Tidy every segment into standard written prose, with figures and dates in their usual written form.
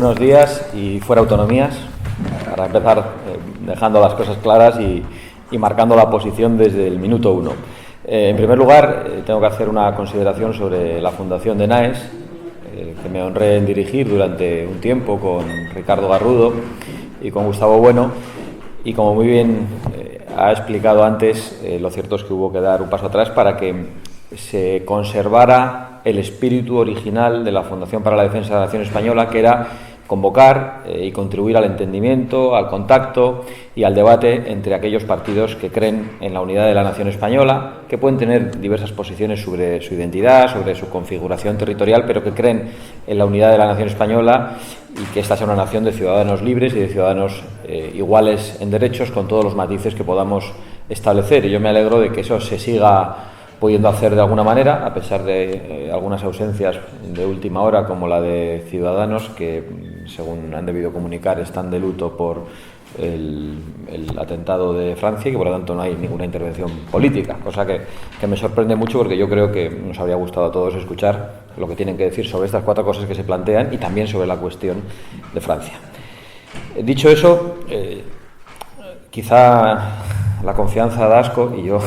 buenos días y fuera autonomías. Para empezar, dejando las cosas claras y marcando la posición desde el minuto uno. En primer lugar, tengo que hacer una consideración sobre la Fundación de NAES, que me honré en dirigir durante un tiempo con Ricardo Garrudo y con Gustavo Bueno. Y como muy bien ha explicado antes, lo cierto es que hubo que dar un paso atrás para que se conservara el espíritu original de la Fundación para la Defensa de la Nación Española, que era convocar y contribuir al entendimiento, al contacto y al debate entre aquellos partidos que creen en la unidad de la nación española, que pueden tener diversas posiciones sobre su identidad, sobre su configuración territorial, pero que creen en la unidad de la nación española y que esta sea una nación de ciudadanos libres y de ciudadanos iguales en derechos, con todos los matices que podamos establecer. Y yo me alegro de que eso se siga pudiendo hacer de alguna manera, a pesar de algunas ausencias de última hora, como la de Ciudadanos, que, según han debido comunicar, están de luto por el atentado de Francia y que, por lo tanto, no hay ninguna intervención política, cosa que me sorprende mucho, porque yo creo que nos habría gustado a todos escuchar lo que tienen que decir sobre estas cuatro cosas que se plantean y también sobre la cuestión de Francia. Dicho eso, quizá la confianza da asco, y yo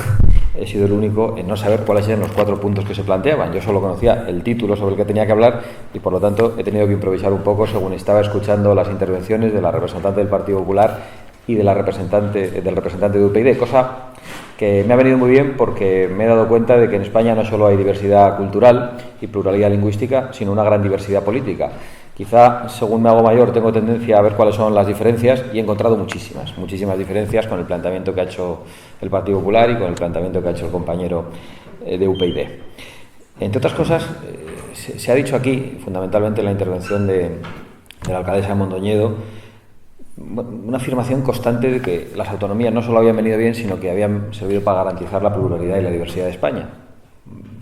he sido el único en no saber cuáles eran los cuatro puntos que se planteaban. Yo solo conocía el título sobre el que tenía que hablar y, por lo tanto, he tenido que improvisar un poco según estaba escuchando las intervenciones de la representante del Partido Popular y del representante de UPyD, cosa que me ha venido muy bien, porque me he dado cuenta de que en España no solo hay diversidad cultural y pluralidad lingüística, sino una gran diversidad política. Quizá, según me hago mayor, tengo tendencia a ver cuáles son las diferencias, y he encontrado muchísimas diferencias con el planteamiento que ha hecho el Partido Popular y con el planteamiento que ha hecho el compañero de UPyD. Entre otras cosas, se ha dicho aquí, fundamentalmente en la intervención de la alcaldesa de Mondoñedo, una afirmación constante de que las autonomías no solo habían venido bien, sino que habían servido para garantizar la pluralidad y la diversidad de España.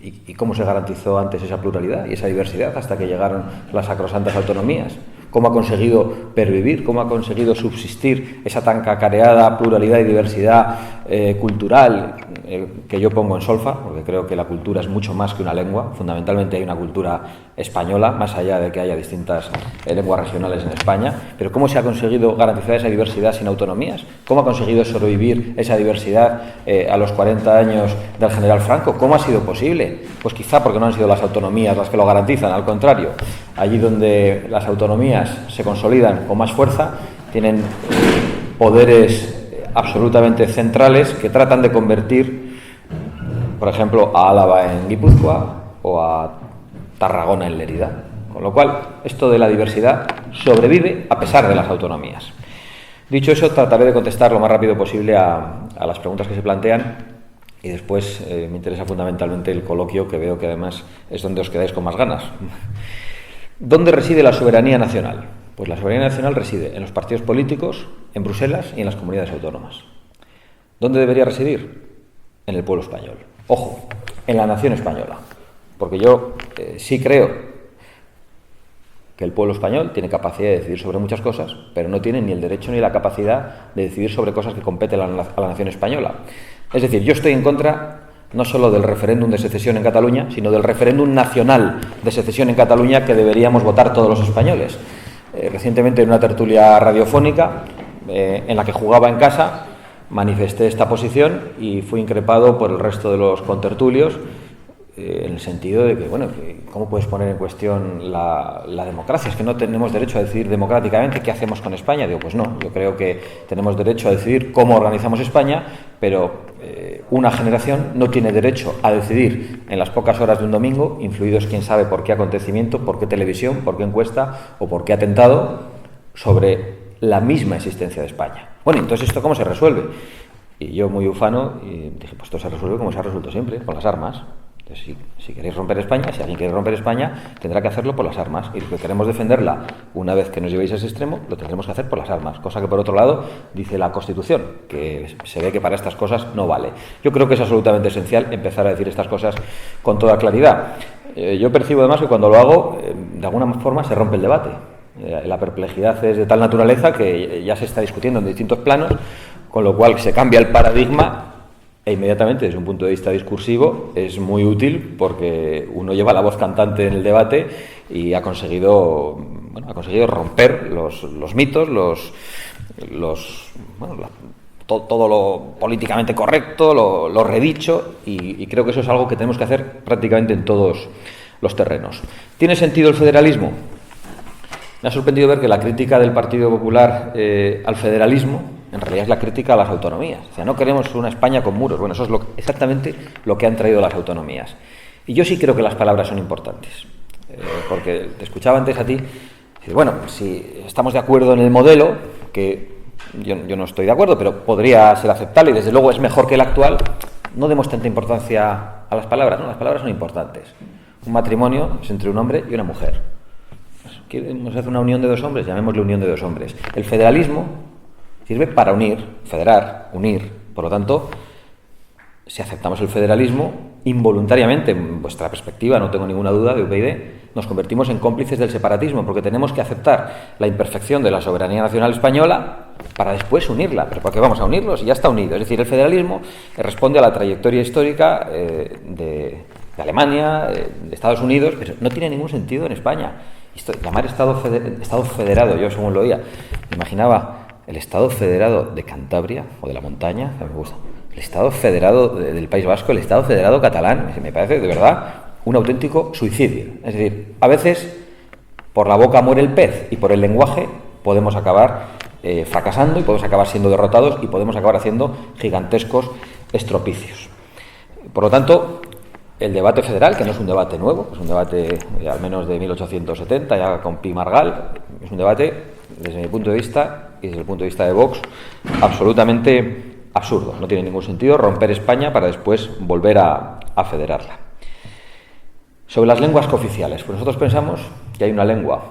¿Y cómo se garantizó antes esa pluralidad y esa diversidad hasta que llegaron las sacrosantas autonomías? ¿Cómo ha conseguido pervivir, cómo ha conseguido subsistir esa tan cacareada pluralidad y diversidad cultural que yo pongo en solfa? Porque creo que la cultura es mucho más que una lengua. Fundamentalmente hay una cultura española, más allá de que haya distintas lenguas regionales en España. Pero ¿cómo se ha conseguido garantizar esa diversidad sin autonomías? ¿Cómo ha conseguido sobrevivir esa diversidad a los 40 años del general Franco? ¿Cómo ha sido posible? Pues quizá porque no han sido las autonomías las que lo garantizan. Al contrario, allí donde las autonomías se consolidan con más fuerza, tienen poderes absolutamente centrales que tratan de convertir, por ejemplo, a Álava en Guipúzcoa o a Tarragona en Lérida. Con lo cual, esto de la diversidad sobrevive a pesar de las autonomías. Dicho eso, trataré de contestar lo más rápido posible a las preguntas que se plantean, y después me interesa fundamentalmente el coloquio, que veo que además es donde os quedáis con más ganas. ¿Dónde reside la soberanía nacional? Pues la soberanía nacional reside en los partidos políticos, en Bruselas y en las comunidades autónomas. ¿Dónde debería residir? En el pueblo español. Ojo, en la nación española. Porque yo sí creo que el pueblo español tiene capacidad de decidir sobre muchas cosas, pero no tiene ni el derecho ni la capacidad de decidir sobre cosas que competen a la nación española. Es decir, yo estoy en contra no solo del referéndum de secesión en Cataluña, sino del referéndum nacional de secesión en Cataluña que deberíamos votar todos los españoles. Recientemente, en una tertulia radiofónica en la que jugaba en casa, manifesté esta posición y fui increpado por el resto de los contertulios, en el sentido de que, bueno, ¿cómo puedes poner en cuestión la democracia? Es que no tenemos derecho a decidir democráticamente qué hacemos con España. Digo, pues no, yo creo que tenemos derecho a decidir cómo organizamos España, pero una generación no tiene derecho a decidir en las pocas horas de un domingo, influidos quién sabe por qué acontecimiento, por qué televisión, por qué encuesta o por qué atentado, sobre la misma existencia de España. Bueno, entonces, ¿esto cómo se resuelve? Y yo, muy ufano, dije, pues esto se resuelve como se ha resuelto siempre, con las armas. Entonces, si queréis romper España, si alguien quiere romper España, tendrá que hacerlo por las armas. Y los que queremos defenderla, una vez que nos llevéis a ese extremo, lo tendremos que hacer por las armas. Cosa que, por otro lado, dice la Constitución, que se ve que para estas cosas no vale. Yo creo que es absolutamente esencial empezar a decir estas cosas con toda claridad. Yo percibo, además, que cuando lo hago, de alguna forma se rompe el debate. La perplejidad es de tal naturaleza que ya se está discutiendo en distintos planos, con lo cual se cambia el paradigma. E inmediatamente, desde un punto de vista discursivo, es muy útil, porque uno lleva la voz cantante en el debate y ha conseguido ha conseguido romper los mitos, todo lo políticamente correcto, lo redicho, y creo que eso es algo que tenemos que hacer prácticamente en todos los terrenos. ¿Tiene sentido el federalismo? Me ha sorprendido ver que la crítica del Partido Popular al federalismo en realidad es la crítica a las autonomías. O sea, no queremos una España con muros. Bueno, eso es exactamente lo que han traído las autonomías. Y yo sí creo que las palabras son importantes. Porque te escuchaba antes a ti, bueno, si estamos de acuerdo en el modelo, que yo no estoy de acuerdo, pero podría ser aceptable y desde luego es mejor que el actual, no demos tanta importancia a las palabras. No, las palabras son importantes. Un matrimonio es entre un hombre y una mujer. Queremos hacer una unión de dos hombres, llamémosle unión de dos hombres. El federalismo sirve para unir, federar, unir. Por lo tanto, si aceptamos el federalismo, involuntariamente, en vuestra perspectiva, no tengo ninguna duda, de UPyD, nos convertimos en cómplices del separatismo, porque tenemos que aceptar la imperfección de la soberanía nacional española para después unirla. ¿Pero por qué vamos a unirlos? Y ya está unido. Es decir, el federalismo responde a la trayectoria histórica de Alemania, de Estados Unidos, pero no tiene ningún sentido en España. Llamar Estado federado, yo según lo oía, me imaginaba el Estado federado de Cantabria o de la montaña, que me gusta, el Estado federado del País Vasco, el Estado federado catalán, me parece de verdad un auténtico suicidio. Es decir, a veces por la boca muere el pez y por el lenguaje podemos acabar fracasando y podemos acabar siendo derrotados y podemos acabar haciendo gigantescos estropicios. Por lo tanto, el debate federal, que no es un debate nuevo, es un debate al menos de 1870, ya con Pi Margall, es un debate, desde mi punto de vista y desde el punto de vista de Vox, absolutamente absurdo. No tiene ningún sentido romper España para después volver a federarla. Sobre las lenguas cooficiales, pues nosotros pensamos que hay una lengua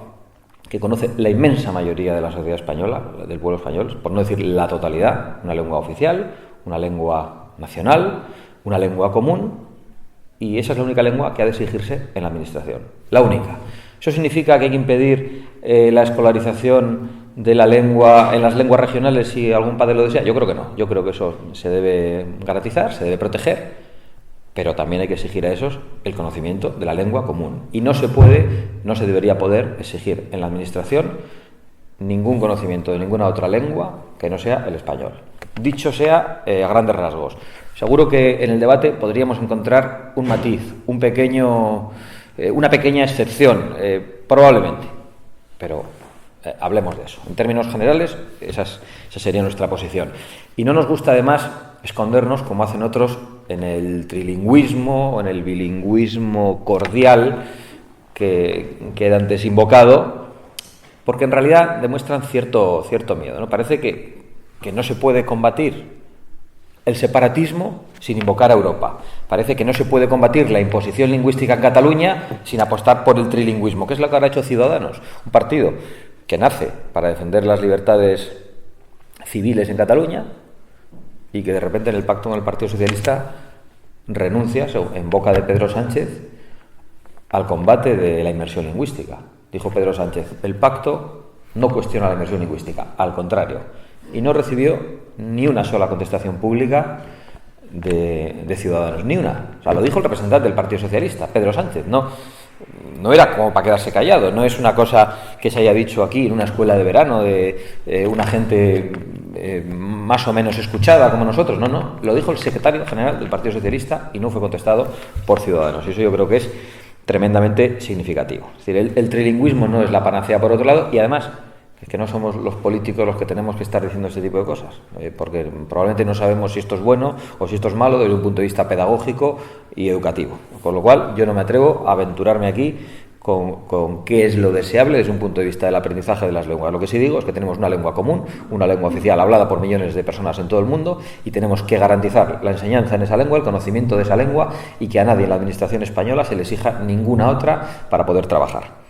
que conoce la inmensa mayoría de la sociedad española, del pueblo español, por no decir la totalidad, una lengua oficial, una lengua nacional, una lengua común, y esa es la única lengua que ha de exigirse en la Administración. La única. ¿Eso significa que hay que impedir la escolarización de la lengua en las lenguas regionales si algún padre lo desea? Yo creo que no. Yo creo que eso se debe garantizar, se debe proteger, pero también hay que exigir a esos el conocimiento de la lengua común. Y no se debería poder exigir en la Administración ningún conocimiento de ninguna otra lengua que no sea el español. Dicho sea a grandes rasgos. Seguro que en el debate podríamos encontrar un matiz, una pequeña excepción, probablemente, pero hablemos de eso. En términos generales, esa sería nuestra posición. Y no nos gusta, además, escondernos, como hacen otros, en el trilingüismo o en el bilingüismo cordial que queda antes invocado, porque en realidad demuestran cierto miedo, ¿no? Parece que no se puede combatir el separatismo sin invocar a Europa. Parece que no se puede combatir la imposición lingüística en Cataluña sin apostar por el trilingüismo, que es lo que ahora ha hecho Ciudadanos, un partido que nace para defender las libertades civiles en Cataluña y que de repente en el pacto con el Partido Socialista renuncia, en boca de Pedro Sánchez, al combate de la inmersión lingüística. Dijo Pedro Sánchez, el pacto no cuestiona la inmersión lingüística, al contrario. Y no recibió ni una sola contestación pública de Ciudadanos, ni una. O sea, lo dijo el representante del Partido Socialista, Pedro Sánchez. No era como para quedarse callado, no es una cosa que se haya dicho aquí en una escuela de verano de una gente más o menos escuchada como nosotros. No, lo dijo el secretario general del Partido Socialista y no fue contestado por Ciudadanos. Y eso yo creo que es tremendamente significativo. Es decir, el trilingüismo no es la panacea por otro lado y además es que no somos los políticos los que tenemos que estar diciendo este tipo de cosas, porque probablemente no sabemos si esto es bueno o si esto es malo desde un punto de vista pedagógico y educativo. Con lo cual, yo no me atrevo a aventurarme aquí con qué es lo deseable desde un punto de vista del aprendizaje de las lenguas. Lo que sí digo es que tenemos una lengua común, una lengua oficial hablada por millones de personas en todo el mundo y tenemos que garantizar la enseñanza en esa lengua, el conocimiento de esa lengua y que a nadie en la Administración española se le exija ninguna otra para poder trabajar.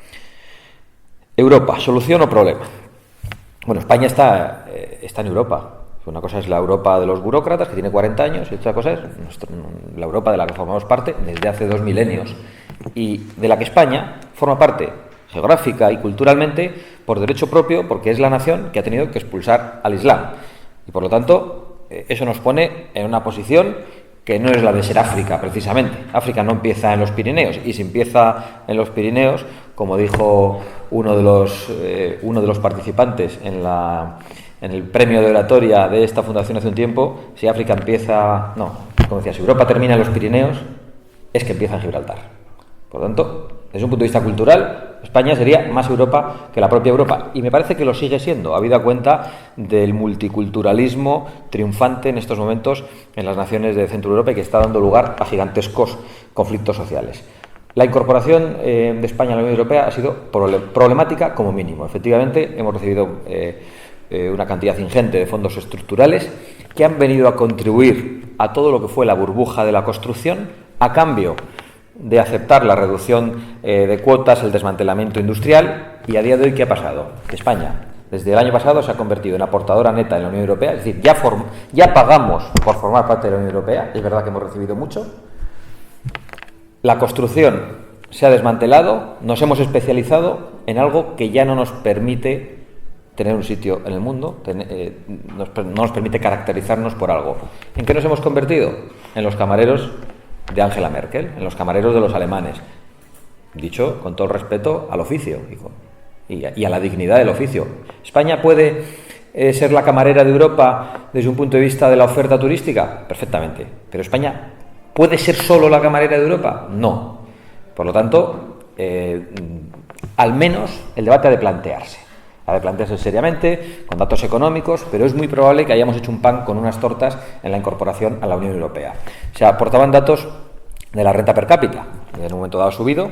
Europa, ¿solución o problema? Bueno, España está en Europa. Una cosa es la Europa de los burócratas, que tiene 40 años, y otra cosa es la Europa de la que formamos parte desde hace 2 milenios y de la que España forma parte geográfica y culturalmente por derecho propio, porque es la nación que ha tenido que expulsar al Islam. Y por lo tanto, eso nos pone en una posición que no es la de ser África, precisamente. África no empieza en los Pirineos, y si empieza en los Pirineos, como dijo uno de los participantes en el premio de oratoria de esta fundación hace un tiempo, si África empieza, no, como decía, si Europa termina en los Pirineos, es que empieza en Gibraltar. Por lo tanto, desde un punto de vista cultural, España sería más Europa que la propia Europa. Y me parece que lo sigue siendo, habida cuenta del multiculturalismo triunfante en estos momentos en las naciones de Centro Europa y que está dando lugar a gigantescos conflictos sociales. La incorporación de España a la Unión Europea ha sido problemática como mínimo. Efectivamente, hemos recibido una cantidad ingente de fondos estructurales que han venido a contribuir a todo lo que fue la burbuja de la construcción a cambio de aceptar la reducción de cuotas, el desmantelamiento industrial. Y a día de hoy, ¿qué ha pasado? Que España, desde el año pasado, se ha convertido en aportadora neta en la Unión Europea, es decir, ya pagamos por formar parte de la Unión Europea, es verdad que hemos recibido mucho. La construcción se ha desmantelado, nos hemos especializado en algo que ya no nos permite tener un sitio en el mundo, no nos permite caracterizarnos por algo. ¿En qué nos hemos convertido? En los camareros de Angela Merkel, en los camareros de los alemanes, dicho con todo el respeto al oficio y a la dignidad del oficio. ¿España puede ser la camarera de Europa desde un punto de vista de la oferta turística? Perfectamente. ¿Pero España puede ser solo la camarera de Europa? No. Por lo tanto, al menos el debate ha de plantearse. Ha de plantearse seriamente, con datos económicos, pero es muy probable que hayamos hecho un pan con unas tortas en la incorporación a la Unión Europea. Se aportaban datos de la renta per cápita. En un momento dado ha subido,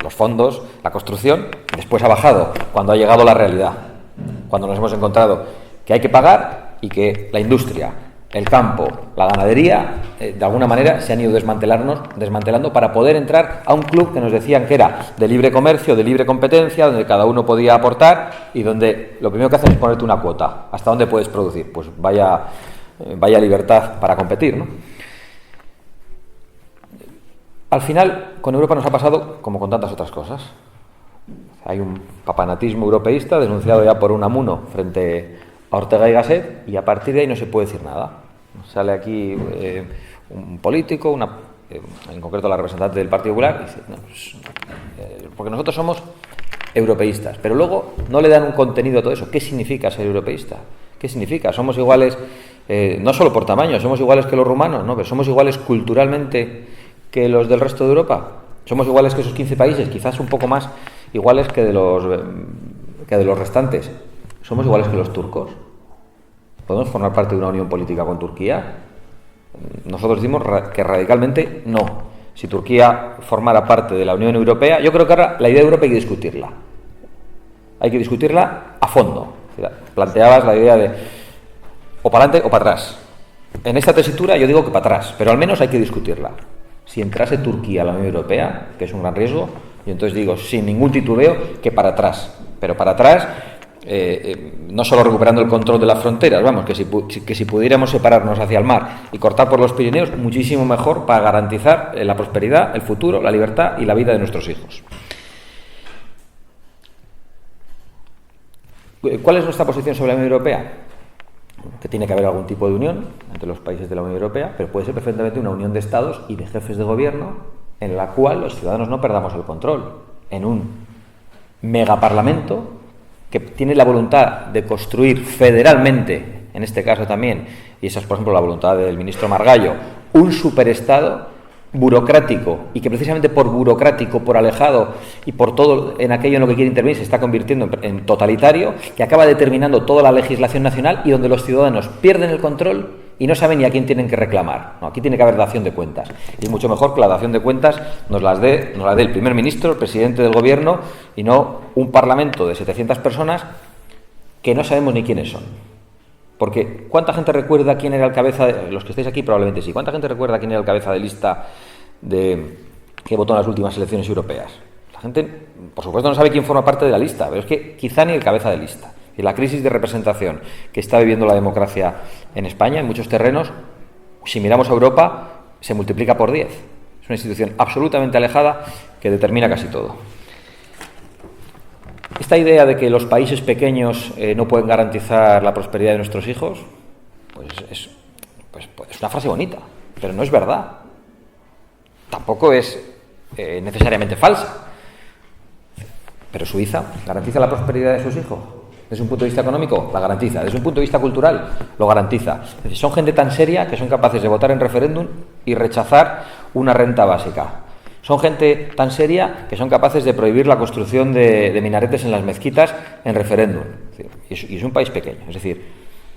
los fondos, la construcción, después ha bajado cuando ha llegado la realidad. Cuando nos hemos encontrado que hay que pagar y que la industria, el campo, la ganadería, de alguna manera se han ido desmantelando para poder entrar a un club que nos decían que era de libre comercio, de libre competencia, donde cada uno podía aportar y donde lo primero que hacen es ponerte una cuota. ¿Hasta dónde puedes producir? Pues vaya libertad para competir, ¿no? Al final, con Europa nos ha pasado como con tantas otras cosas. Hay un papanatismo europeísta denunciado ya por Unamuno frente a Ortega y Gasset, y a partir de ahí no se puede decir nada. Sale aquí un político, en concreto la representante del Partido Popular, y dice, no, porque nosotros somos europeístas, pero luego no le dan un contenido a todo eso. ¿Qué significa ser europeísta? ¿Qué significa? ¿Somos iguales, no solo por tamaño, somos iguales que los rumanos? No, pero somos iguales culturalmente que los del resto de Europa. Somos iguales que esos 15 países, quizás un poco más iguales que de los restantes. ¿Somos iguales que los turcos? ¿Podemos formar parte de una unión política con Turquía? Nosotros decimos que radicalmente no. Si Turquía formara parte de la Unión Europea, yo creo que ahora la idea de Europa hay que discutirla. Hay que discutirla a fondo. Planteabas la idea de o para adelante o para atrás. En esta tesitura yo digo que para atrás, pero al menos hay que discutirla. Si entrase Turquía a la Unión Europea, que es un gran riesgo, yo entonces digo, sin ningún titubeo, que para atrás. Pero para atrás, no solo recuperando el control de las fronteras, vamos, que si pudiéramos separarnos hacia el mar y cortar por los Pirineos, muchísimo mejor para garantizar la prosperidad, el futuro, la libertad y la vida de nuestros hijos. ¿Cuál es nuestra posición sobre la Unión Europea? Que tiene que haber algún tipo de unión entre los países de la Unión Europea, pero puede ser perfectamente una unión de estados y de jefes de gobierno en la cual los ciudadanos no perdamos el control, en un megaparlamento que tiene la voluntad de construir federalmente, en este caso también, y esa es por ejemplo la voluntad del ministro Margallo, un superestado burocrático, y que precisamente por burocrático, por alejado y por todo en aquello en lo que quiere intervenir se está convirtiendo en totalitario, que acaba determinando toda la legislación nacional y donde los ciudadanos pierden el control y no saben ni a quién tienen que reclamar. No, aquí tiene que haber dación de cuentas, y es mucho mejor que la dación de cuentas nos la dé el primer ministro, el presidente del gobierno, y no un parlamento de 700 personas que no sabemos ni quiénes son. Porque ¿cuánta gente recuerda quién era el cabeza de... Los que estáis aquí probablemente sí. ¿Cuánta gente recuerda quién era el cabeza de lista que votó en las últimas elecciones europeas? La gente, por supuesto, no sabe quién forma parte de la lista, pero es que quizá ni el cabeza de lista. Y la crisis de representación que está viviendo la democracia en España, en muchos terrenos, si miramos a Europa, se multiplica por 10. Es una institución absolutamente alejada que determina casi todo. Esta idea de que los países pequeños no pueden garantizar la prosperidad de nuestros hijos, pues es una frase bonita, pero no es verdad. Tampoco es necesariamente falsa. Pero Suiza garantiza la prosperidad de sus hijos. Desde un punto de vista económico, la garantiza. Desde un punto de vista cultural, lo garantiza. Es decir, son gente tan seria que son capaces de votar en referéndum y rechazar una renta básica. Son gente tan seria que son capaces de prohibir la construcción de minaretes en las mezquitas en referéndum. Y es un país pequeño. Es decir,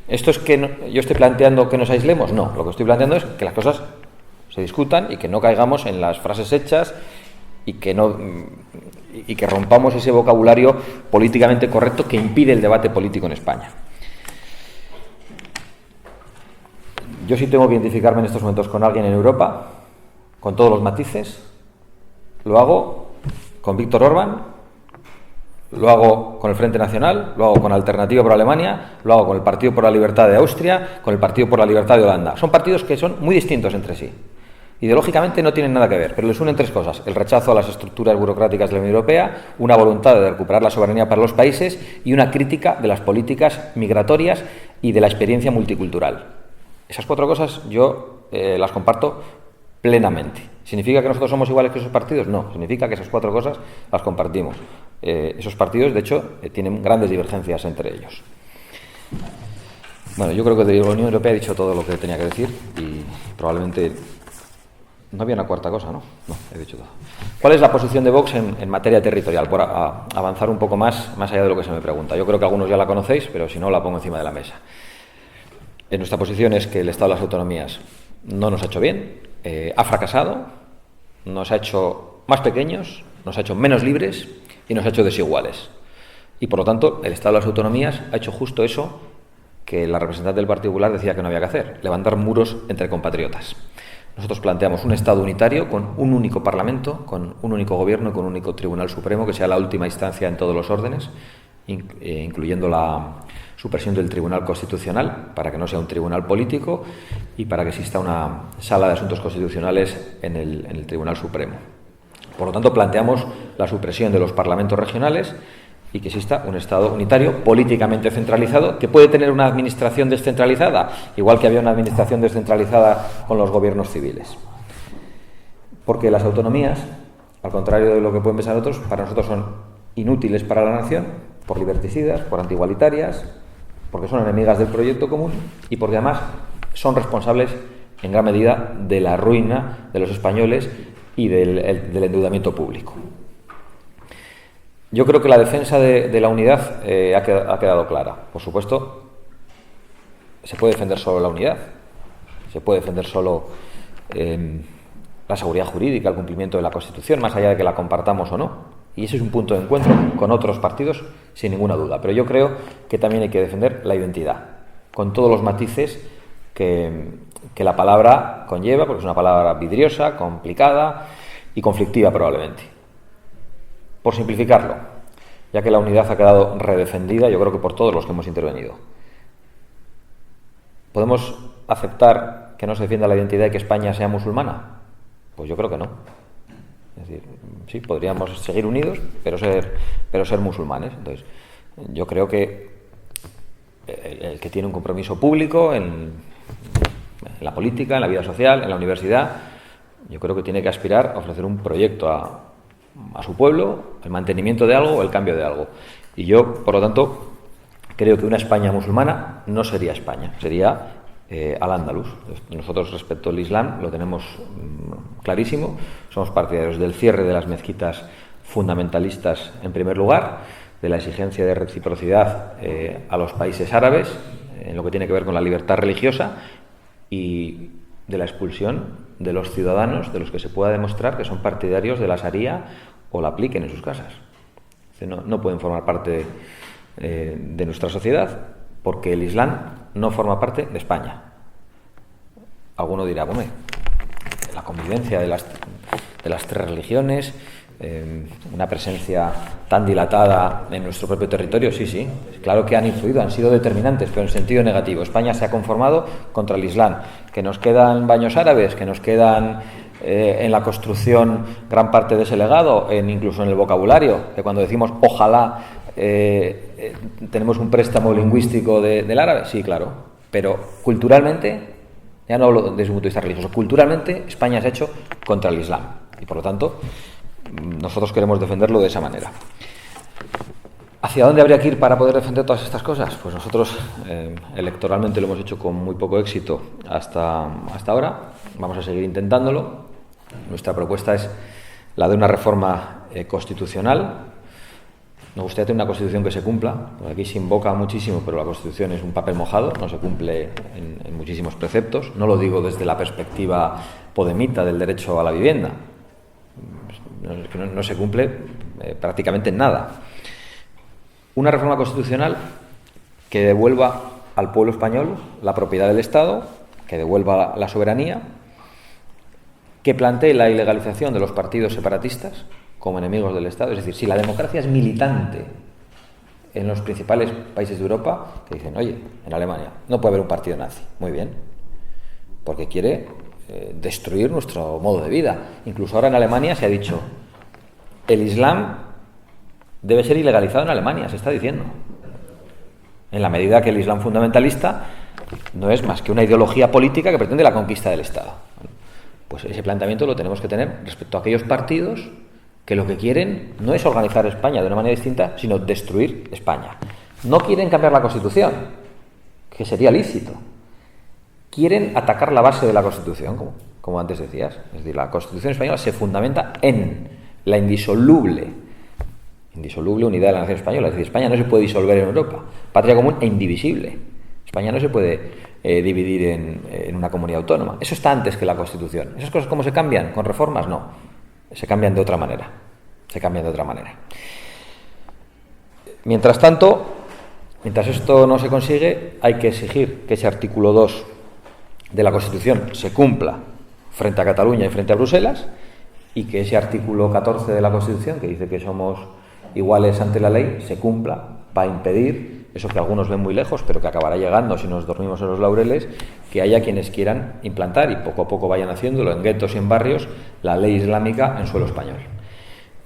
¿esto es que yo estoy planteando que nos aislemos? No, lo que estoy planteando es que las cosas se discutan y que no caigamos en las frases hechas y que rompamos ese vocabulario políticamente correcto que impide el debate político en España. Yo sí tengo que identificarme en estos momentos con alguien en Europa, con todos los matices. Lo hago con Víctor Orbán, lo hago con el Frente Nacional, lo hago con Alternativa por Alemania, lo hago con el Partido por la Libertad de Austria, con el Partido por la Libertad de Holanda. Son partidos que son muy distintos entre sí. Ideológicamente no tienen nada que ver, pero les unen tres cosas: el rechazo a las estructuras burocráticas de la Unión Europea, una voluntad de recuperar la soberanía para los países y una crítica de las políticas migratorias y de la experiencia multicultural. Esas cuatro cosas yo las comparto plenamente. ¿Significa que nosotros somos iguales que esos partidos? No, significa que esas cuatro cosas las compartimos. Esos partidos, de hecho, tienen grandes divergencias entre ellos. Bueno, yo creo que de la Unión Europea he dicho todo lo que tenía que decir y probablemente... No había una cuarta cosa, ¿no? No, he dicho todo. ¿Cuál es la posición de Vox en materia territorial? Por avanzar un poco más allá de lo que se me pregunta. Yo creo que algunos ya la conocéis, pero si no, la pongo encima de la mesa. Nuestra posición es que el Estado de las Autonomías no nos ha hecho bien, ha fracasado, nos ha hecho más pequeños, nos ha hecho menos libres y nos ha hecho desiguales. Y, por lo tanto, el Estado de las Autonomías ha hecho justo eso que la representante del Partido Popular decía que no había que hacer: levantar muros entre compatriotas. Nosotros planteamos un Estado unitario con un único Parlamento, con un único Gobierno y con un único Tribunal Supremo que sea la última instancia en todos los órdenes, incluyendo la supresión del Tribunal Constitucional, para que no sea un tribunal político y para que exista una sala de asuntos constitucionales en el Tribunal Supremo. Por lo tanto, planteamos la supresión de los parlamentos regionales y que exista un Estado unitario políticamente centralizado, que puede tener una administración descentralizada, igual que había una administración descentralizada con los gobiernos civiles. Porque las autonomías, al contrario de lo que pueden pensar otros, para nosotros son inútiles para la nación, por liberticidas, por antigualitarias, porque son enemigas del proyecto común y porque además son responsables en gran medida de la ruina de los españoles y del endeudamiento público. Yo creo que la defensa de la unidad ha quedado clara. Por supuesto, se puede defender solo la unidad, se puede defender solo la seguridad jurídica, el cumplimiento de la Constitución, más allá de que la compartamos o no. Y ese es un punto de encuentro con otros partidos, sin ninguna duda. Pero yo creo que también hay que defender la identidad, con todos los matices que la palabra conlleva, porque es una palabra vidriosa, complicada y conflictiva probablemente. Por simplificarlo, ya que la unidad ha quedado redefendida, yo creo que por todos los que hemos intervenido. ¿Podemos aceptar que no se defienda la identidad y que España sea musulmana? Pues yo creo que no. Es decir, sí, podríamos seguir unidos, pero ser musulmanes. Entonces, yo creo que el que tiene un compromiso público en la política, en la vida social, en la universidad, yo creo que tiene que aspirar a ofrecer un proyecto a su pueblo, el mantenimiento de algo o el cambio de algo. Y yo, por lo tanto, creo que una España musulmana no sería España, sería al-Ándalus. Nosotros, respecto al Islam, lo tenemos clarísimo. Somos partidarios del cierre de las mezquitas fundamentalistas, en primer lugar, de la exigencia de reciprocidad a los países árabes, en lo que tiene que ver con la libertad religiosa, y de la expulsión de los ciudadanos de los que se pueda demostrar que son partidarios de la Sharia o la apliquen en sus casas. No pueden formar parte de nuestra sociedad porque el Islam no forma parte de España. Alguno dirá, bueno, la convivencia de las tres religiones, una presencia tan dilatada en nuestro propio territorio, sí, claro que han influido, han sido determinantes, pero en sentido negativo. España se ha conformado contra el Islam, que nos quedan baños árabes, que nos quedan en la construcción gran parte de ese legado, incluso en el vocabulario, que cuando decimos ojalá tenemos un préstamo lingüístico del árabe, sí, claro, pero culturalmente, ya no hablo desde un punto de vista religioso, culturalmente España se ha hecho contra el Islam y por lo tanto nosotros queremos defenderlo de esa manera. ¿Hacia dónde habría que ir para poder defender todas estas cosas? Pues nosotros electoralmente lo hemos hecho con muy poco éxito hasta ahora. Vamos a seguir intentándolo. Nuestra propuesta es la de una reforma constitucional. Nos gustaría tener una Constitución que se cumpla, porque aquí se invoca muchísimo, pero la Constitución es un papel mojado, no se cumple en muchísimos preceptos. No lo digo desde la perspectiva podemita del derecho a la vivienda. No se cumple prácticamente en nada. Una reforma constitucional que devuelva al pueblo español la propiedad del Estado, que devuelva la soberanía, que plantee la ilegalización de los partidos separatistas como enemigos del Estado. Es decir, si la democracia es militante en los principales países de Europa, que dicen, oye, en Alemania no puede haber un partido nazi. Muy bien, porque quiere destruir nuestro modo de vida. Incluso ahora en Alemania se ha dicho, el Islam debe ser ilegalizado en Alemania, se está diciendo. En la medida que el Islam fundamentalista no es más que una ideología política que pretende la conquista del Estado. Pues ese planteamiento lo tenemos que tener respecto a aquellos partidos que lo que quieren no es organizar España de una manera distinta, sino destruir España. No quieren cambiar la Constitución, que sería lícito. Quieren atacar la base de la Constitución, como antes decías. Es decir, la Constitución española se fundamenta en la indisoluble unidad de la nación española. Es decir, España no se puede disolver en Europa. Patria común e indivisible. España no se puede dividir en una comunidad autónoma. Eso está antes que la Constitución. ¿Esas cosas cómo se cambian? ¿Con reformas? No. Se cambian de otra manera. Mientras tanto, mientras esto no se consigue, hay que exigir que ese artículo 2 de la Constitución se cumpla frente a Cataluña y frente a Bruselas, y que ese artículo 14 de la Constitución, que dice que somos iguales ante la ley, se cumpla para impedir eso que algunos ven muy lejos, pero que acabará llegando si nos dormimos en los laureles, que haya quienes quieran implantar, y poco a poco vayan haciéndolo en guetos y en barrios, la ley islámica en suelo español.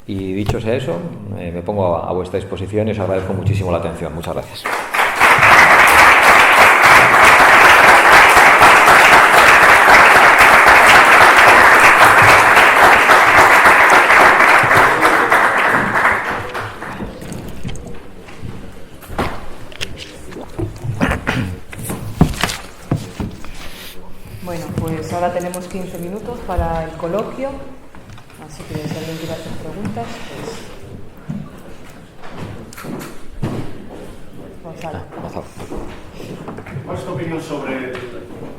Y dicho sea eso, me pongo a vuestra disposición y os agradezco muchísimo la atención. Muchas gracias. Bueno, pues ahora tenemos 15 minutos para el coloquio, así que si alguien quiere hacer preguntas, pues Gonzalo. ¿Cuál es tu opinión sobre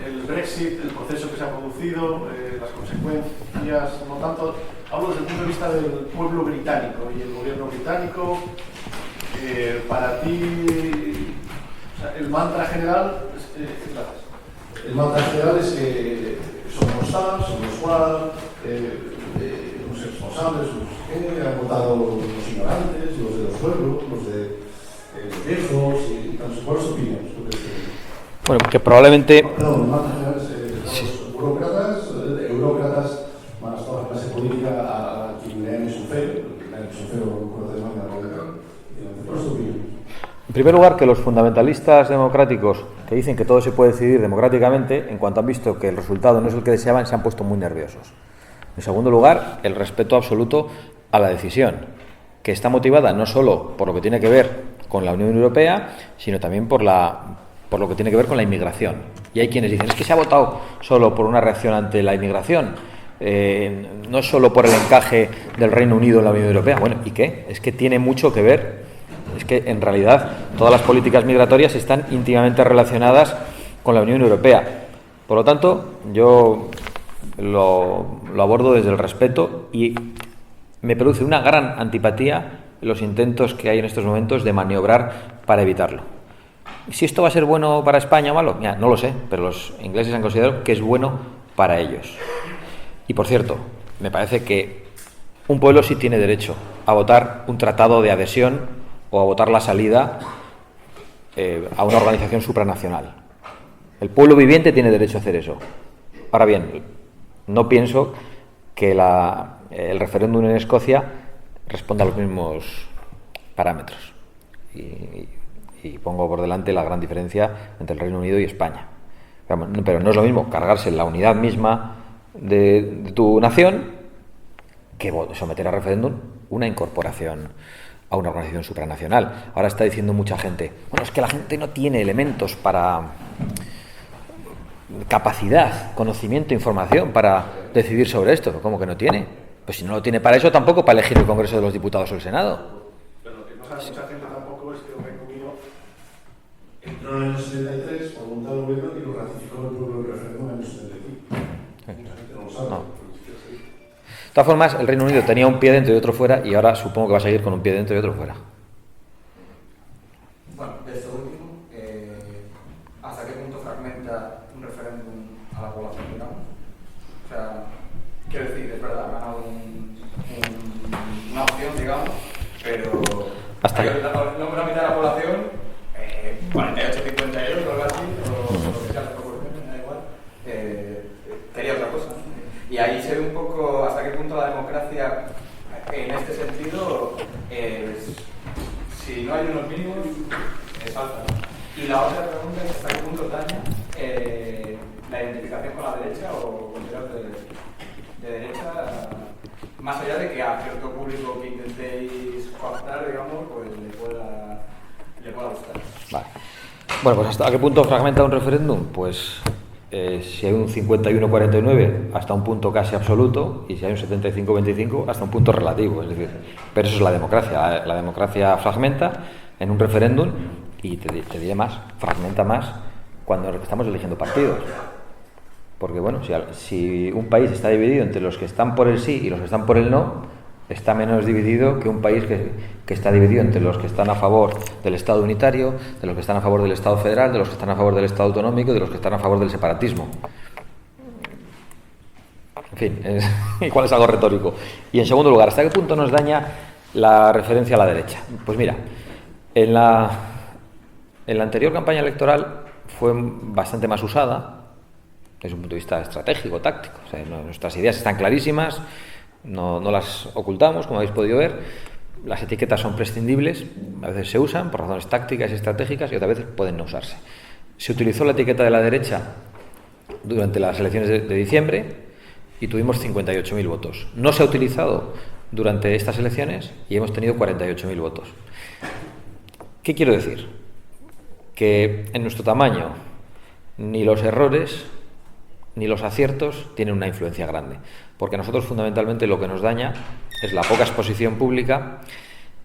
el Brexit, el proceso que se ha producido, las consecuencias? No tanto, hablo desde el punto de vista del pueblo británico y el gobierno británico. Para ti, o sea, el mantra general es que somos tal, somos cual, los responsables, los han votado los ignorantes, los de los pueblos, los de los viejos, y tantos. ¿Cuál es tu opinión? Bueno, que probablemente... No, el mantra general es los burócratas, más toda la clase política a quien le han hecho feo, conoce más la política. ¿Cuál es tu opinión? En primer lugar, que los fundamentalistas democráticos que dicen que todo se puede decidir democráticamente, en cuanto han visto que el resultado no es el que deseaban, se han puesto muy nerviosos. En segundo lugar, el respeto absoluto a la decisión, que está motivada no solo por lo que tiene que ver con la Unión Europea, sino también por lo que tiene que ver con la inmigración. Y hay quienes dicen, es que se ha votado solo por una reacción ante la inmigración, no es solo por el encaje del Reino Unido en la Unión Europea. Bueno, ¿y qué? Es que tiene mucho que ver. Es que, en realidad, todas las políticas migratorias están íntimamente relacionadas con la Unión Europea. Por lo tanto, yo lo abordo desde el respeto, y me produce una gran antipatía los intentos que hay en estos momentos de maniobrar para evitarlo. Si esto va a ser bueno para España o malo, mira, no lo sé, pero los ingleses han considerado que es bueno para ellos. Y, por cierto, me parece que un pueblo sí tiene derecho a votar un tratado de adhesión o a votar la salida a una organización supranacional. El pueblo viviente tiene derecho a hacer eso. Ahora bien, no pienso que el referéndum en Escocia responda a los mismos parámetros. Y pongo por delante la gran diferencia entre el Reino Unido y España. Pero no es lo mismo cargarse la unidad misma de tu nación que someter a referéndum una incorporación a a una organización supranacional. Ahora está diciendo mucha gente, bueno, es que la gente no tiene elementos para capacidad, conocimiento, información para decidir sobre esto. ¿Cómo que no tiene? Pues si no lo tiene para eso, tampoco para elegir el Congreso de los Diputados o el Senado. Pero lo que pasa a mucha gente tampoco es que el Reino Unido entró en el año 73 por voluntad del gobierno y lo ratificó el pueblo del referéndum en el año 75. Mucha gente no lo sabe. No. De todas formas, el Reino Unido tenía un pie dentro y otro fuera, y ahora supongo que va a seguir con un pie dentro y otro fuera. Bueno, de esto último, ¿hasta qué punto fragmenta un referéndum a la población, digamos? O sea, quiero decir, es verdad, ha ganado una opción, digamos, pero Hasta que... la mitad de la población, 48, 52 o algo así, o lo que sea, las proporciones, me da igual, quería otra cosa. Y ahí se ve un poco hasta qué punto la democracia, en este sentido, si no hay unos mínimos, es alta, ¿no? Y la otra pregunta es hasta qué punto daña la identificación con la derecha o considerar de derecha, más allá de que a cierto público que intentéis cooptar, digamos, pues le pueda gustar. Vale. Bueno, pues ¿hasta qué punto fragmenta un referéndum? Pues si hay un 51-49 hasta un punto casi absoluto, y si hay un 75-25 hasta un punto relativo, es decir, pero eso es la democracia. La democracia fragmenta en un referéndum, y te diré más, fragmenta más cuando estamos eligiendo partidos. Porque bueno, si un país está dividido entre los que están por el sí y los que están por el no, está menos dividido que un país que está dividido entre los que están a favor del Estado unitario, de los que están a favor del Estado federal, de los que están a favor del Estado autonómico y de los que están a favor del separatismo. En fin, igual es algo retórico. Y en segundo lugar, ¿hasta qué punto nos daña la referencia a la derecha? Pues mira, en la anterior campaña electoral fue bastante más usada desde un punto de vista estratégico, táctico. O sea, nuestras ideas están clarísimas, no las ocultamos, como habéis podido ver. Las etiquetas son prescindibles, a veces se usan por razones tácticas y estratégicas y otras veces pueden no usarse. Se utilizó la etiqueta de la derecha durante las elecciones de diciembre y tuvimos 58.000 votos. No se ha utilizado durante estas elecciones y hemos tenido 48.000 votos. ¿Qué quiero decir? Que en nuestro tamaño ni los errores ni los aciertos tienen una influencia grande, porque a nosotros fundamentalmente lo que nos daña es la poca exposición pública,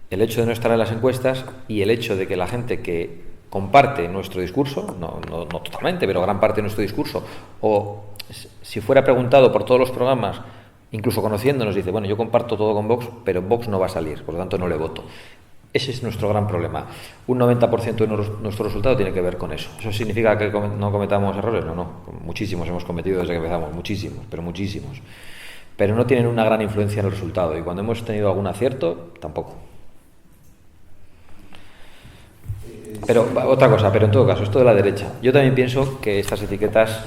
el hecho de no estar en las encuestas y el hecho de que la gente que comparte nuestro discurso, no totalmente, pero gran parte de nuestro discurso, o si fuera preguntado por todos los programas, incluso conociéndonos, dice, bueno, yo comparto todo con Vox, pero Vox no va a salir, por lo tanto no le voto. Ese es nuestro gran problema. Un 90% de nuestro resultado tiene que ver con eso. ¿Eso significa que no cometamos errores? No. Muchísimos hemos cometido desde que empezamos. Muchísimos, pero muchísimos. Pero no tienen una gran influencia en el resultado. Y cuando hemos tenido algún acierto, tampoco. Pero otra cosa, pero en todo caso, esto de la derecha. Yo también pienso que estas etiquetas,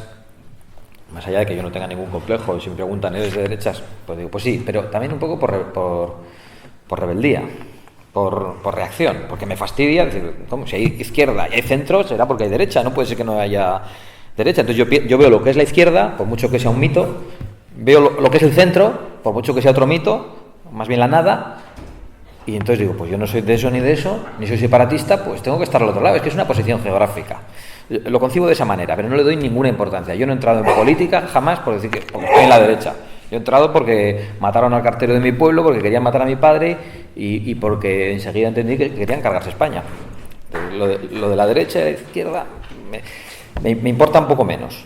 más allá de que yo no tenga ningún complejo, si me preguntan, ¿eres de derechas? Pues digo, pues sí, pero también un poco por rebeldía. Por reacción, porque me fastidia decir, ¿cómo? Si hay izquierda y hay centro, será porque hay derecha, no puede ser que no haya derecha. Entonces yo veo lo que es la izquierda, por mucho que sea un mito, veo lo que es el centro, por mucho que sea otro mito, más bien la nada, y entonces digo, pues yo no soy de eso, ni soy separatista, pues tengo que estar al otro lado. Es que es una posición geográfica. Lo concibo de esa manera, pero no le doy ninguna importancia. Yo no he entrado en política jamás porque estoy en la derecha. Yo he entrado porque mataron al cartero de mi pueblo, porque querían matar a mi padre y porque enseguida entendí que querían cargarse España. Lo de la derecha y la izquierda me importa un poco menos.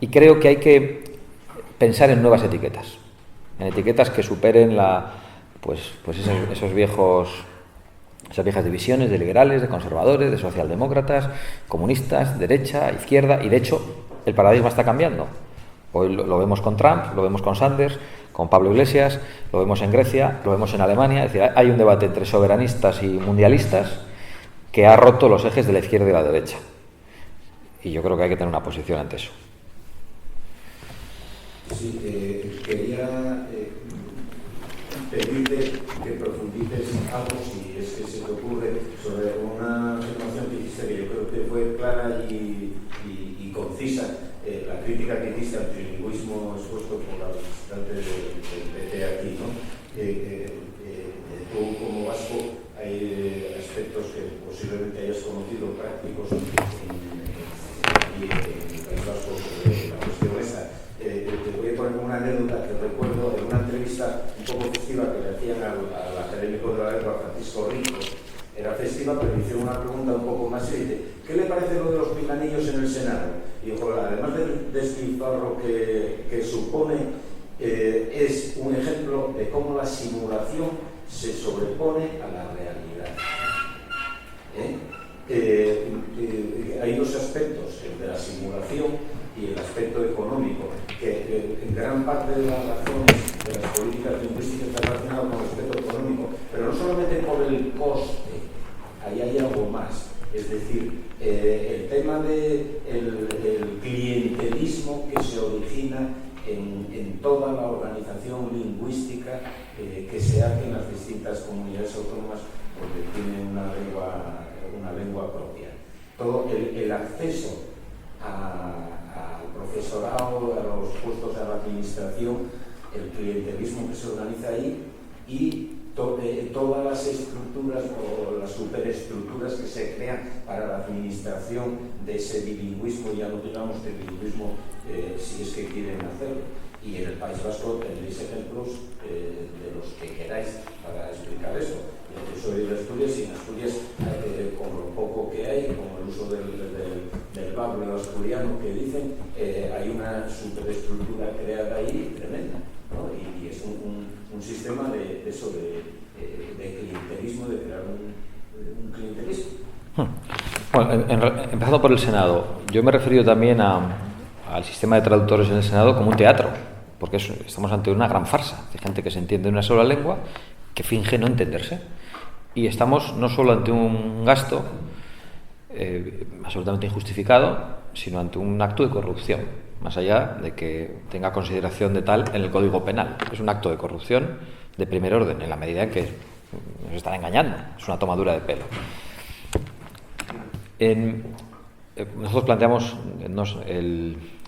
Y creo que hay que pensar en nuevas etiquetas. En etiquetas que superen esas viejas divisiones de liberales, de conservadores, de socialdemócratas, comunistas, derecha, izquierda. Y de hecho, el paradigma está cambiando. Hoy lo vemos con Trump, lo vemos con Sanders, con Pablo Iglesias, lo vemos en Grecia, lo vemos en Alemania. Es decir, hay un debate entre soberanistas y mundialistas que ha roto los ejes de la izquierda y la derecha. Y yo creo que hay que tener una posición ante eso. Sí, quería pedirte que profundices algo, si es que se te ocurre, sobre una afirmación que hiciste que yo creo que fue clara y concisa. La crítica que hiciste al trilingüismo expuesto por la representante del PP aquí, ¿no? Tú como vasco posiblemente hayas conocido prácticos aquí en el País Vasco sobre la cuestión esta. Te voy a poner una anécdota que recuerdo en una entrevista un poco festiva que le hacían al académico de la lengua Francisco Rico. Era festiva, pero me hicieron una pregunta un poco más y dice: ¿qué le parece lo de los pinganillos en el Senado? Y dijo, además del despilfarro que supone, es un ejemplo de cómo la simulación se sobrepone a la realidad. Hay dos aspectos, el de la simulación y el aspecto económico, que en gran parte de las razones de las políticas lingüísticas está relacionado con el aspecto económico, pero no solamente por el coste, ahí hay algo más. Es decir, el tema del clientelismo que se origina en toda la organización lingüística que se hace en las distintas comunidades autónomas porque tienen una lengua propia. Todo el acceso al profesorado, a los puestos de la administración, el clientelismo que se organiza ahí y todas las estructuras o las superestructuras que se crean para la administración de ese bilingüismo, ya no digamos de bilingüismo si es que quieren hacerlo. Y en el País Vasco tendréis ejemplos de los que queráis para explicar esto. Yo soy de Asturias y en Asturias, con lo poco que hay, con el uso del bablo asturiano que dicen, hay una superestructura creada ahí tremenda, ¿no? Y es un sistema de clientelismo, de crear un clientelismo. Bueno, empezando por el Senado, yo me he referido también al sistema de traductores en el Senado como un teatro, porque estamos ante una gran farsa de gente que se entiende en una sola lengua, que finge no entenderse. Y estamos no solo ante un gasto absolutamente injustificado, sino ante un acto de corrupción, más allá de que tenga consideración de tal en el Código Penal. Es un acto de corrupción de primer orden, en la medida en que nos están engañando. Es una tomadura de pelo. Nosotros planteamos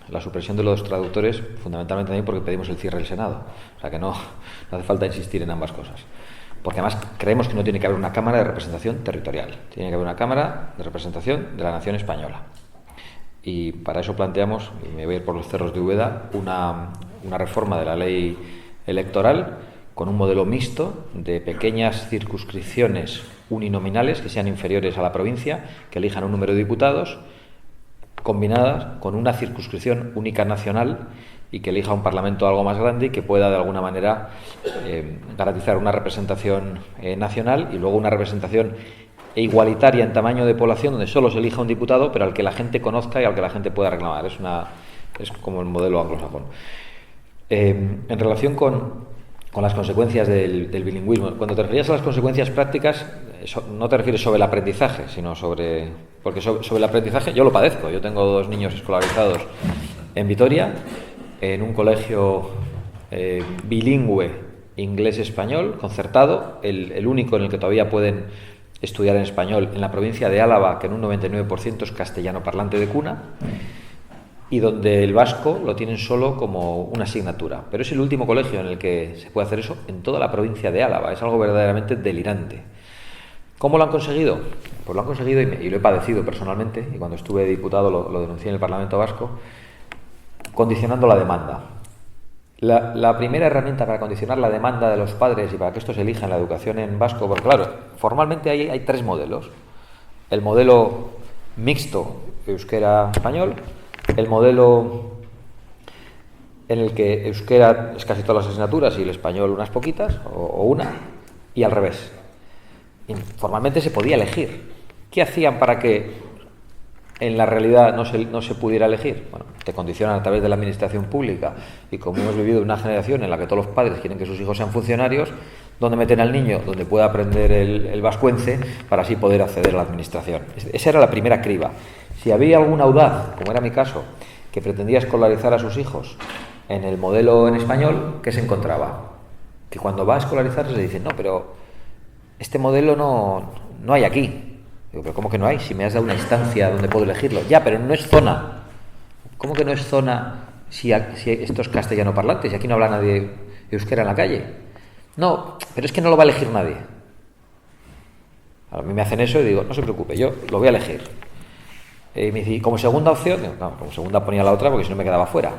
la supresión de los traductores fundamentalmente también porque pedimos el cierre del Senado. O sea que no hace falta insistir en ambas cosas. Porque además creemos que no tiene que haber una Cámara de Representación Territorial. Tiene que haber una Cámara de Representación de la Nación Española. Y para eso planteamos, y me voy a ir por los cerros de Úbeda, una reforma de la ley electoral con un modelo mixto de pequeñas circunscripciones uninominales que sean inferiores a la provincia, que elijan un número de diputados, combinadas con una circunscripción única nacional y que elija un parlamento algo más grande y que pueda de alguna manera garantizar una representación nacional y luego una representación igualitaria en tamaño de población donde solo se elija un diputado pero al que la gente conozca y al que la gente pueda reclamar. Es como el modelo anglosajón. En relación con las consecuencias del bilingüismo, cuando te referías a las consecuencias prácticas no te refieres sobre el aprendizaje, sino porque sobre el aprendizaje yo lo padezco. Yo tengo 2 niños escolarizados en Vitoria, en un colegio bilingüe inglés-español, concertado, el único en el que todavía pueden estudiar en español en la provincia de Álava, que en un 99% es castellano parlante de cuna, y donde el vasco lo tienen solo como una asignatura. Pero es el último colegio en el que se puede hacer eso en toda la provincia de Álava. Es algo verdaderamente delirante. ¿Cómo lo han conseguido? Pues lo han conseguido, y lo he padecido personalmente, y cuando estuve diputado lo denuncié en el Parlamento Vasco, condicionando la demanda. La primera herramienta para condicionar la demanda de los padres y para que estos elijan la educación en vasco, porque claro, formalmente hay 3 modelos. El modelo mixto euskera-español, el modelo en el que euskera es casi todas las asignaturas y el español unas poquitas, o una, y al revés. Y formalmente se podía elegir. ¿Qué hacían para que en la realidad no se pudiera elegir? Bueno, te condicionan a través de la administración pública, y como hemos vivido una generación en la que todos los padres quieren que sus hijos sean funcionarios, ¿dónde meten al niño? Donde pueda aprender el vascuence para así poder acceder a la administración. Esa era la primera criba. Si había algún audaz, como era mi caso, que pretendía escolarizar a sus hijos en el modelo en español, ¿qué se encontraba? Que cuando va a escolarizarse le dicen, no, pero este modelo no hay aquí. Digo, pero ¿cómo que no hay? Si me has dado una instancia donde puedo elegirlo. Ya, pero no es zona. ¿Cómo que no es zona si esto es castellano parlante? Si aquí no habla nadie euskera en la calle. No, pero es que no lo va a elegir nadie. A mí me hacen eso y digo, no se preocupe, yo lo voy a elegir. Y me dice, ¿y como segunda opción? Digo, no, como segunda ponía la otra porque si no me quedaba fuera.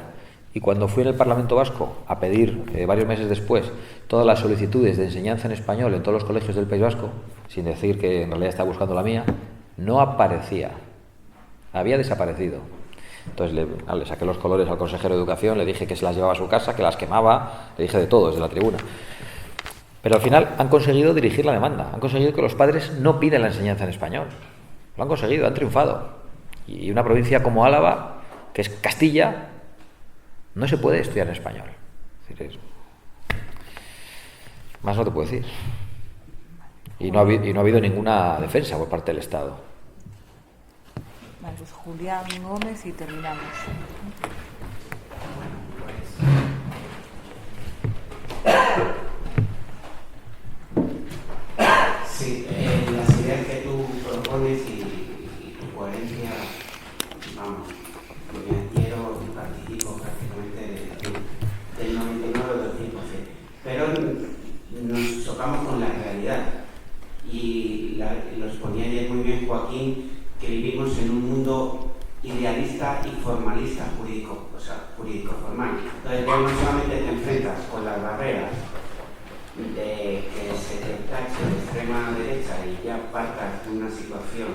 Y cuando fui en el Parlamento Vasco a pedir, varios meses después, todas las solicitudes de enseñanza en español en todos los colegios del País Vasco, sin decir que en realidad estaba buscando la mía, no aparecía. Había desaparecido. Entonces le saqué los colores al consejero de Educación, le dije que se las llevaba a su casa, que las quemaba, le dije de todo desde la tribuna. Pero al final han conseguido dirigir la demanda, han conseguido que los padres no piden la enseñanza en español. Lo han conseguido, han triunfado. Y una provincia como Álava, que es Castilla, no se puede estudiar en español. Es decir, más no te puedo decir. Y no ha habido ninguna defensa por parte del Estado. Vale, pues Julián Gómez y terminamos. Sí, las ideas que tú propones y tu coherencia, vamos, financiero, participo prácticamente del 99 o del 100%, pero nos chocamos con la realidad y lo exponía ayer muy bien Joaquín, que vivimos en un mundo idealista y formalista jurídico, o sea, jurídico formal. Entonces ya no solamente te enfrentas con las barreras de que se te tache de extrema derecha y ya partas de una situación,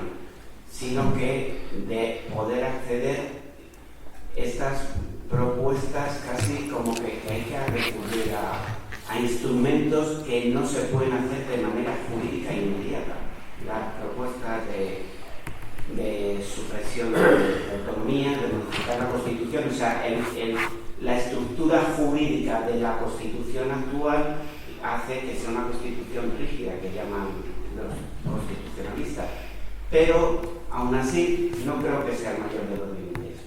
sino que de poder acceder estas propuestas casi como que hay que recurrir a instrumentos que no se pueden hacer de manera jurídica inmediata. Las propuestas de supresión de autonomía, de modificar la Constitución, o sea, la estructura jurídica de la Constitución actual hace que sea una Constitución rígida, que llaman los constitucionalistas. Pero, aún así, no creo que sea el mayor de los límites.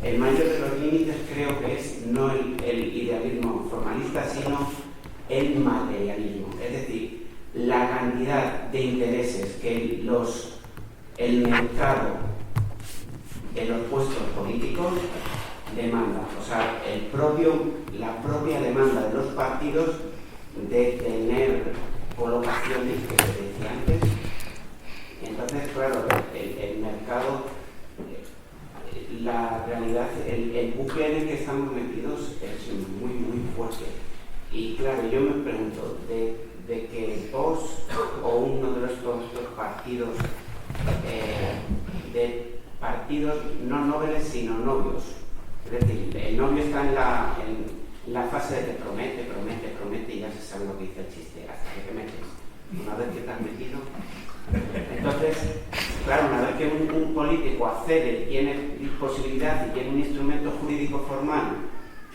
El mayor de los límites creo que es no el idealismo formalista, sino el materialismo. Es decir, la cantidad de intereses que el mercado de los puestos políticos demanda, o sea, la propia demanda de los partidos de tener colocaciones que se decía antes. Entonces, claro, el mercado, la realidad, el bucle en el que estamos metidos es muy, muy fuerte. Y claro, yo me pregunto, de que Vox o uno de estos partidos, de partidos no nobles sino novios, es decir, el novio está en la fase de que promete y ya se sabe lo que dice el chiste, hasta que te metes. Una vez que te has metido, entonces, claro, una vez que un político accede, tiene posibilidad y tiene un instrumento jurídico formal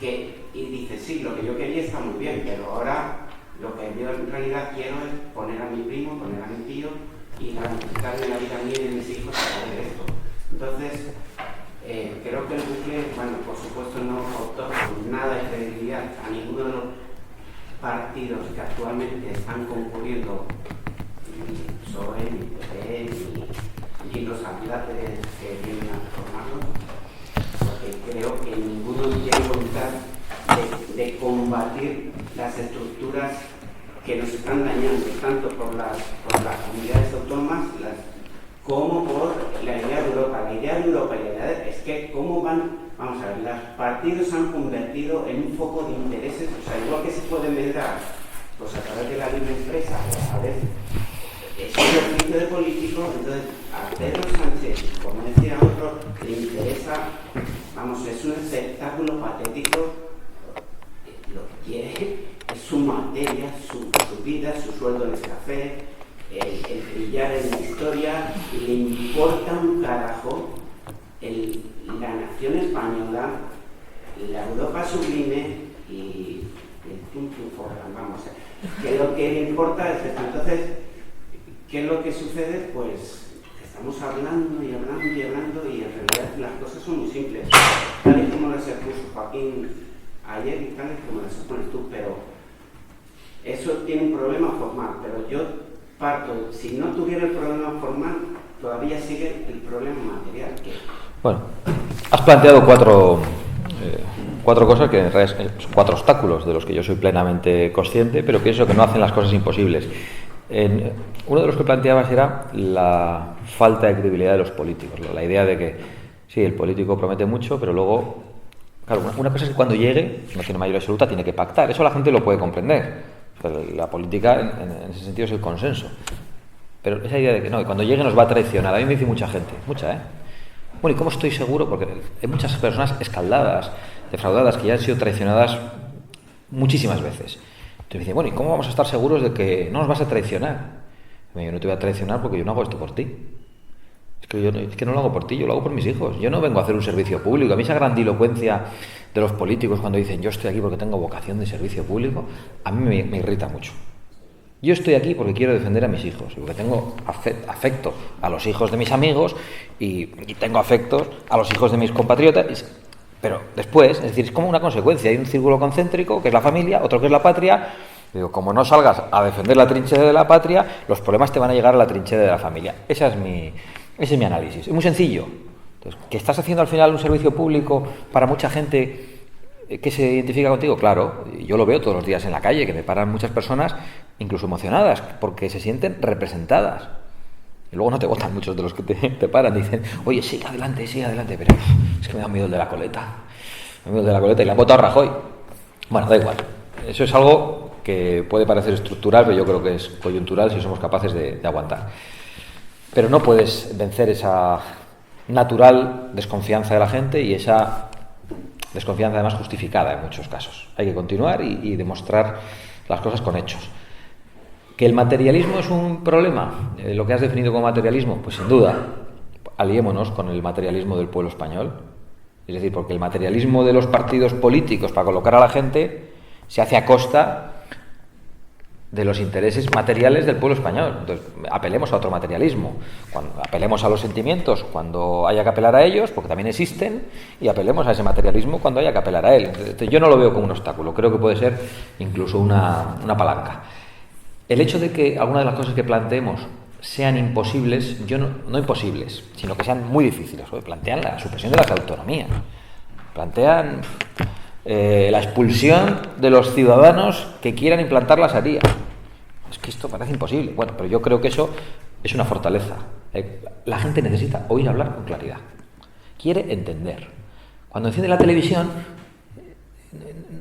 y dice, sí, lo que yo quería está muy bien, pero ahora lo que yo en realidad quiero es poner a mi primo, poner a mi tío y garantizarme la vida mía y de mis hijos a través de esto. Entonces, creo que el bucle, bueno, por supuesto no otorga nada de credibilidad a ninguno de los partidos que actualmente están concurriendo, ni PSOE, ni PP, ni los candidatos que vienen a formarlo, porque creo que ninguno tiene voluntad de combatir las estructuras que nos están dañando, tanto por las comunidades autónomas como por la idea de Europa. La idea de Europa y la idea es que cómo vamos a ver, los partidos se han convertido en un foco de intereses, o sea, igual que se puede medrar pues a través de la libre empresa, a ver, es un oficio de político. Entonces a Pedro Sánchez, como decía otro, le interesa, vamos, es un espectáculo patético. Lo que quiere es su materia, su vida, su sueldo en el café, el brillar en la historia, y le importa un carajo la nación española, la Europa sublime y el tum forran, vamos a ver. Que lo que le importa es esto. Entonces, ¿qué es lo que sucede? Pues estamos hablando y en realidad las cosas son muy simples, tal y como las expuso Joaquín ayer y tal y como las expones tú, pero eso tiene un problema formal. Pero yo parto, si no tuviera el problema formal, todavía sigue el problema material. Bueno, has planteado cuatro cosas que en realidad son cuatro obstáculos de los que yo soy plenamente consciente, pero pienso que no hacen las cosas imposibles. Uno de los que planteabas era la falta de credibilidad de los políticos, la idea de que sí, el político promete mucho, pero luego, claro, una cosa es que cuando llegue, no tiene mayoría absoluta, tiene que pactar, eso la gente lo puede comprender. O sea, la política en ese sentido es el consenso. Pero esa idea de que no, que cuando llegue nos va a traicionar, a mí me dice mucha gente, mucha, Bueno, ¿y cómo estoy seguro? Porque hay muchas personas escaldadas, defraudadas, que ya han sido traicionadas muchísimas veces. Entonces me dice, bueno, ¿y cómo vamos a estar seguros de que no nos vas a traicionar? Yo no te voy a traicionar porque yo no hago esto por ti. Es que no lo hago por ti, yo lo hago por mis hijos. Yo no vengo a hacer un servicio público. A mí esa grandilocuencia de los políticos cuando dicen yo estoy aquí porque tengo vocación de servicio público, a mí me irrita mucho. Yo estoy aquí porque quiero defender a mis hijos, porque tengo afecto a los hijos de mis amigos y tengo afectos a los hijos de mis compatriotas. Pero después, es decir, es como una consecuencia. Hay un círculo concéntrico, que es la familia, otro que es la patria. Digo, como no salgas a defender la trinchera de la patria, los problemas te van a llegar a la trinchera de la familia. Ese es mi análisis. Es muy sencillo. Entonces, ¿que estás haciendo al final un servicio público para mucha gente que se identifica contigo? Claro, yo lo veo todos los días en la calle, que me paran muchas personas, incluso emocionadas, porque se sienten representadas. Y luego no te votan muchos de los que te paran, dicen, oye, sigue adelante, pero es que me da miedo el de la coleta. Me da miedo el de la coleta y le han votado a Rajoy. Bueno, da igual. Eso es algo que puede parecer estructural, pero yo creo que es coyuntural si somos capaces de aguantar. Pero no puedes vencer esa natural desconfianza de la gente y esa desconfianza además justificada en muchos casos. Hay que continuar y demostrar las cosas con hechos. ¿Que el materialismo es un problema? ¿Lo que has definido como materialismo? Pues sin duda, aliémonos con el materialismo del pueblo español. Es decir, porque el materialismo de los partidos políticos para colocar a la gente se hace a costa de los intereses materiales del pueblo español. Entonces, apelemos a otro materialismo. Apelemos a los sentimientos cuando haya que apelar a ellos, porque también existen, y apelemos a ese materialismo cuando haya que apelar a él. Entonces, yo no lo veo como un obstáculo, creo que puede ser incluso una palanca. El hecho de que algunas de las cosas que planteemos sean imposibles, no imposibles, sino que sean muy difíciles. Plantean la supresión de las autonomías, plantean la expulsión de los ciudadanos que quieran implantar la sharia. Es que esto parece imposible. Bueno, pero yo creo que eso es una fortaleza. La gente necesita oír hablar con claridad. Quiere entender. Cuando enciende la televisión,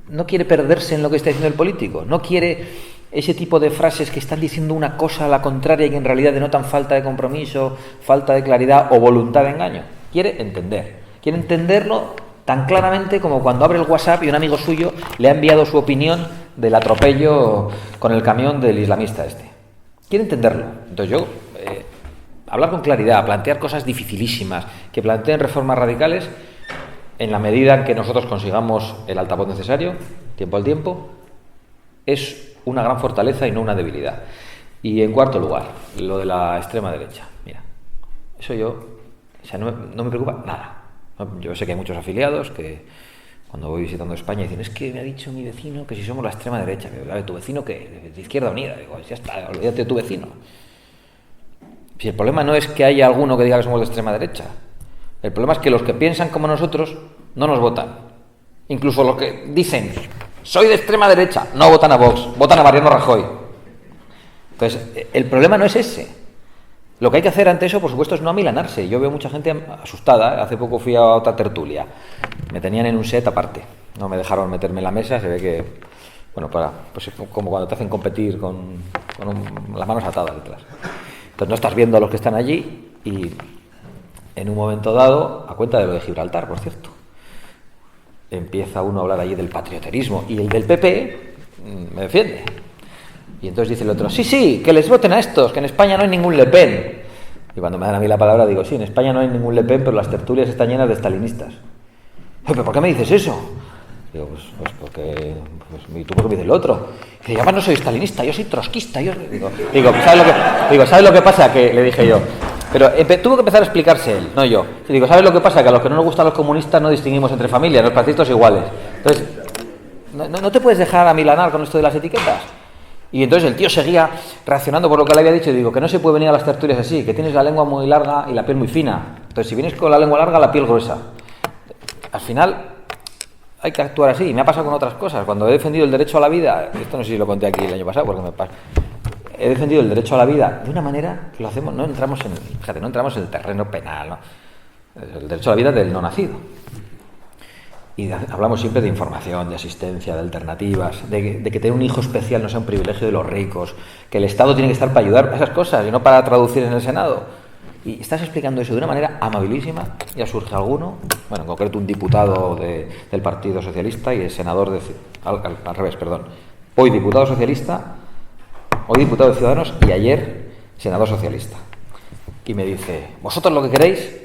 no quiere perderse en lo que está diciendo el político. No quiere ese tipo de frases que están diciendo una cosa a la contraria y que en realidad denotan falta de compromiso, falta de claridad o voluntad de engaño. Quiere entender. Quiere entenderlo tan claramente como cuando abre el WhatsApp y un amigo suyo le ha enviado su opinión del atropello con el camión del islamista este. Quiere entenderlo. Entonces hablar con claridad, plantear cosas dificilísimas, que planteen reformas radicales, en la medida en que nosotros consigamos el altavoz necesario, tiempo al tiempo, es una gran fortaleza y no una debilidad. Y en cuarto lugar, lo de la extrema derecha. Mira, eso no me preocupa nada. Yo sé que hay muchos afiliados que cuando voy visitando España dicen, es que me ha dicho mi vecino que si somos la extrema derecha. ¿Tu vecino qué? ¿De Izquierda Unida? Digo, ya está, olvídate de tu vecino. Si el problema no es que haya alguno que diga que somos de extrema derecha, el problema es que los que piensan como nosotros no nos votan. Incluso los que dicen, soy de extrema derecha, no votan a Vox, votan a Mariano Rajoy. Entonces, el problema no es ese. Lo que hay que hacer ante eso, por supuesto, es no amilanarse. Yo veo mucha gente asustada. Hace poco fui a otra tertulia. Me tenían en un set aparte. No me dejaron meterme en la mesa. Se ve que, bueno, pues como cuando te hacen competir con las manos atadas detrás. Entonces no estás viendo a los que están allí y en un momento dado, a cuenta de lo de Gibraltar, por cierto, empieza uno a hablar allí del patrioterismo y el del PP me defiende. Y entonces dice el otro, sí, que les voten a estos, que en España no hay ningún Le Pen. Y cuando me dan a mí la palabra digo, sí, en España no hay ningún Le Pen, pero las tertulias están llenas de stalinistas. ¿Pero por qué me dices eso? Digo, pues porque... ¿y tú por qué me dices el otro? Y dice, además no soy stalinista, yo soy trotskista. Digo, ¿sabes lo que pasa? Que le dije yo. Pero tuvo que empezar a explicarse él, no yo. Y digo, ¿sabes lo que pasa? Que a los que no nos gustan los comunistas no distinguimos entre familias, los partidos iguales. Entonces, no te puedes dejar amilanar con esto de las etiquetas. Y entonces el tío seguía reaccionando por lo que le había dicho y digo, que no se puede venir a las tertulias así, que tienes la lengua muy larga y la piel muy fina. Entonces, si vienes con la lengua larga, la piel gruesa. Al final, hay que actuar así. Y me ha pasado con otras cosas. Cuando he defendido el derecho a la vida, esto no sé si lo conté aquí el año pasado, porque me pasa. he defendido el derecho a la vida de una manera que lo hacemos, no entramos en el terreno penal, ¿no? El derecho a la vida del no nacido. Y hablamos siempre de información, de asistencia, de alternativas, de que tener un hijo especial no sea un privilegio de los ricos, que el Estado tiene que estar para ayudar a esas cosas y no para traducir en el Senado. Y estás explicando eso de una manera amabilísima. Ya surge alguno, bueno, en concreto un diputado del Partido Socialista y el senador al revés, perdón. Hoy diputado socialista, hoy diputado de Ciudadanos y ayer senador socialista. Y me dice, vosotros lo que queréis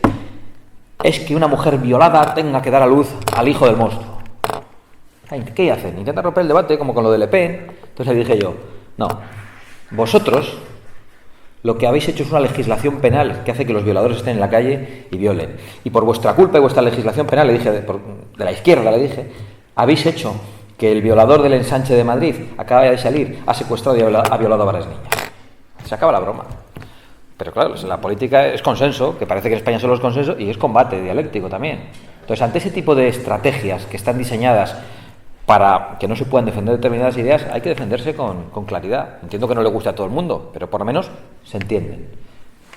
es que una mujer violada tenga que dar a luz al hijo del monstruo. ¿Qué hacen? Intentan romper el debate como con lo de Le Pen. Entonces le dije yo, no, vosotros lo que habéis hecho es una legislación penal que hace que los violadores estén en la calle y violen. Y por vuestra culpa y vuestra legislación penal, le dije, de la izquierda le dije, habéis hecho que el violador del Ensanche de Madrid acaba de salir, ha secuestrado y ha violado a varias niñas. Se acaba la broma. Pero claro, la política es consenso, que parece que en España solo es consenso, y es combate dialéctico también. Entonces, ante ese tipo de estrategias que están diseñadas para que no se puedan defender determinadas ideas, hay que defenderse con claridad. Entiendo que no le gusta a todo el mundo, pero por lo menos se entienden.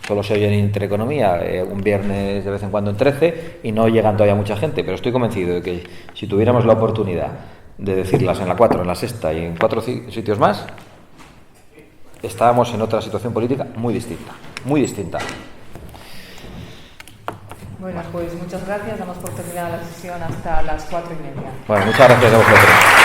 Solo se oye en Intereconomía un viernes de vez en cuando en 13 y no llegan todavía mucha gente, pero estoy convencido de que si tuviéramos la oportunidad de decirlas en la 4, en la 6 y en 4 sitios más, estábamos en otra situación política muy distinta, muy distinta. Bueno, pues muchas gracias. Damos por terminada la sesión hasta las 4:30. Bueno, muchas gracias a vosotros.